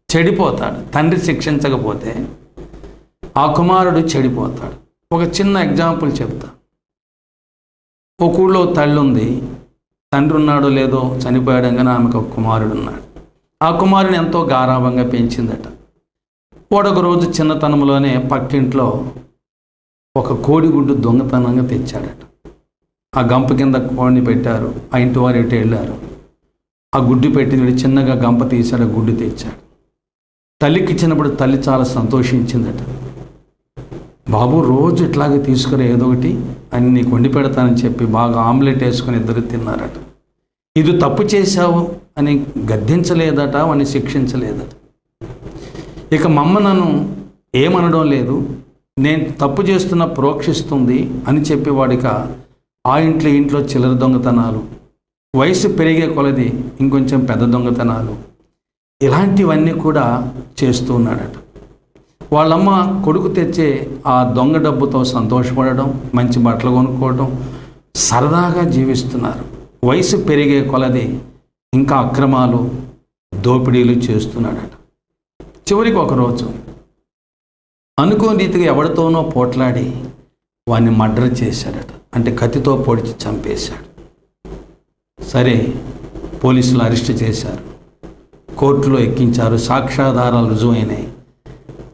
చెడిపోతాడు. తండ్రి శిక్షించకపోతే ఆ కుమారుడు చెడిపోతాడు. ఒక చిన్న ఎగ్జాంపుల్ చెప్తా. ఒక ఊళ్ళో తల్లి ఉంది. తండ్రి ఉన్నాడో లేదో చనిపోయాడు కానీ ఆమెకు ఒక కుమారుడు ఉన్నాడు. ఆ కుమారుని ఎంతో గారాభంగా పెంచిందట. వాడొక రోజు చిన్నతనంలోనే పక్కింట్లో ఒక కోడిగుడ్డు దొంగతనంగా తెచ్చాడట. ఆ గంప కింద కోడిని పెట్టారు. ఆ ఇంటి వారు ఎటు వెళ్ళారు. ఆ గుడ్డు పెట్టి చిన్నగా గంప తీశాడు, ఆ గుడ్డు తెచ్చాడు. తల్లికి ఇచ్చినప్పుడు తల్లి చాలా సంతోషించిందట. బాబు రోజు ఇట్లాగే తీసుకురా ఏదో ఒకటి అని నీకు వండి పెడతానని చెప్పి బాగా ఆమ్లెట్ వేసుకొని ఇద్దరు తిన్నారట. ఇది తప్పు చేశావు అని గద్దించలేదట, వాడిని శిక్షించలేదట. ఇక మా అమ్మ నన్ను ఏమనడం లేదు, నేను తప్పు చేస్తున్నా ప్రోక్షిస్తుంది అని చెప్పి వాడిక ఆ ఇంట్లో చిల్లర దొంగతనాలు, వయసు పెరిగే కొలది ఇంకొంచెం పెద్ద దొంగతనాలు, ఇలాంటివన్నీ కూడా చేస్తూ ఉన్నాడట. వాళ్ళమ్మ కొడుకు తెచ్చే ఆ దొంగ డబ్బుతో సంతోషపడడం, మంచి బట్టలు కొనుక్కోవడం, సరదాగా జీవిస్తున్నారు. వయసు పెరిగే కొలది ఇంకా అక్రమాలు, దోపిడీలు చేస్తున్నాడట. చివరికి ఒకరోజు అనుకోని రీతిగా ఎవరితోనో పోట్లాడి వాడిని మర్డర్ చేశాడట. అంటే కత్తితో పొడిచి చంపేశాడు. సరే, పోలీసులు అరెస్ట్ చేశారు, కోర్టులో ఎక్కించారు, సాక్ష్యాధారాలు రుజువైనాయి.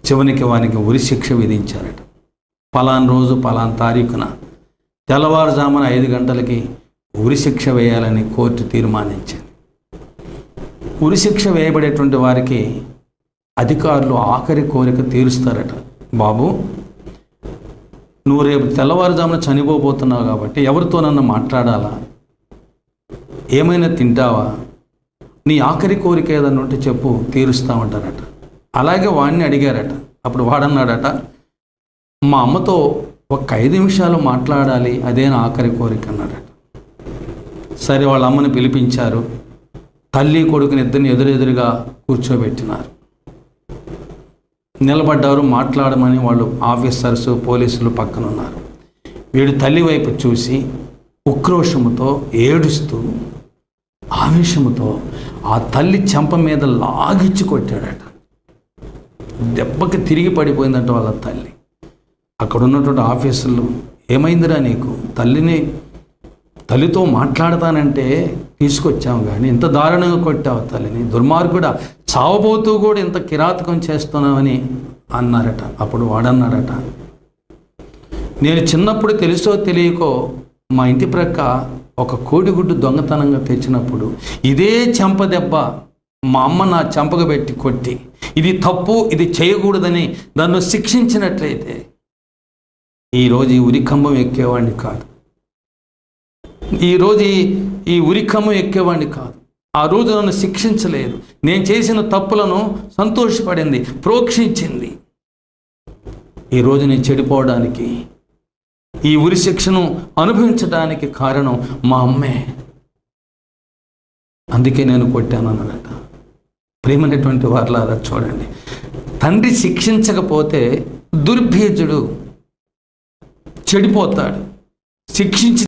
చివరికి వానికి ఉరిశిక్ష విధించారట. పలానా రోజు పలానా తారీఖున తెల్లవారుజామున 5 గంటలకి ఉరిశిక్ష వేయాలని కోర్టు తీర్మానించింది. ఉరిశిక్ష వేయబడేటువంటి వారికి అధికారులు ఆఖరి కోరిక తీరుస్తారట. బాబు, నువ్వు రేపు తెల్లవారుజామున చనిపోబోతున్నావు కాబట్టి ఎవరితోనన్నా మాట్లాడాలా, ఏమైనా తింటావా, నీ ఆఖరి కోరిక ఏదన్నా ఉంటే చెప్పు, తీరుస్తామంటారట. అలాగే వాడిని అడిగారట. అప్పుడు వాడన్నాడట, మా అమ్మతో ఒక 5 నిమిషాలు మాట్లాడాలి, అదే నా ఆఖరి కోరిక అన్నాడట. సరే, వాళ్ళ అమ్మని పిలిపించారు. తల్లి కొడుకుని ఇద్దరిని ఎదురెదురుగా కూర్చోబెట్టినారు. నిలబడ్డారు, మాట్లాడమని వాళ్ళు ఆఫీసర్స్ పోలీసులు పక్కన ఉన్నారు. వీడు తల్లి వైపు చూసి ఉక్రోషముతో ఏడుస్తూ ఆవేశముతో ఆ తల్లి చెంప మీద లాగిచ్చి కొట్టాడట. దెబ్బకి తిరిగి పడిపోయిందంట వాళ్ళ తల్లి. అక్కడ ఉన్నటువంటి ఆఫీసర్లు, ఏమైందిరా నీకు, తల్లితో మాట్లాడతానంటే తీసుకొచ్చాము కానీ ఇంత దారుణంగా కొట్టావు తల్లిని, దుర్మార్గుడా, చావబోతూ కూడా ఇంత కిరాతకం చేస్తున్నావని అన్నారట. అప్పుడు వాడన్నాడట, నేను చిన్నప్పుడు తెలుసో తెలియకో మా ఇంటి ప్రక్క ఒక కోడిగుడ్డు దొంగతనంగా తెచ్చినప్పుడు ఇదే చెంప దెబ్బ మా అమ్మ నా చెంపకు పెట్టి కొట్టి, ఇది తప్పు, ఇది చేయకూడదని నన్ను శిక్షించినట్లయితే ఈరోజు ఈ ఉరికంబం ఎక్కేవాడిని కాదు, ఈరోజు ఈ ఉరికంబం ఎక్కేవాడిని కాదు. ఆ రోజు నన్ను శిక్షించలేదు, నేను చేసిన తప్పులను సంతోషపడింది, ప్రోక్షించింది. ఈరోజు నేను చెడిపోవడానికి, ఈ ఉరి శిక్షను అనుభవించడానికి కారణం మా అమ్మే, అందుకే నేను కొట్టాను అన్నదట. ప్రేమైనటువంటి వారలారా చూడండి, తండ్రి శిక్షించకపోతే దుర్భేద్యుడు చెడిపోతాడు, శిక్షించి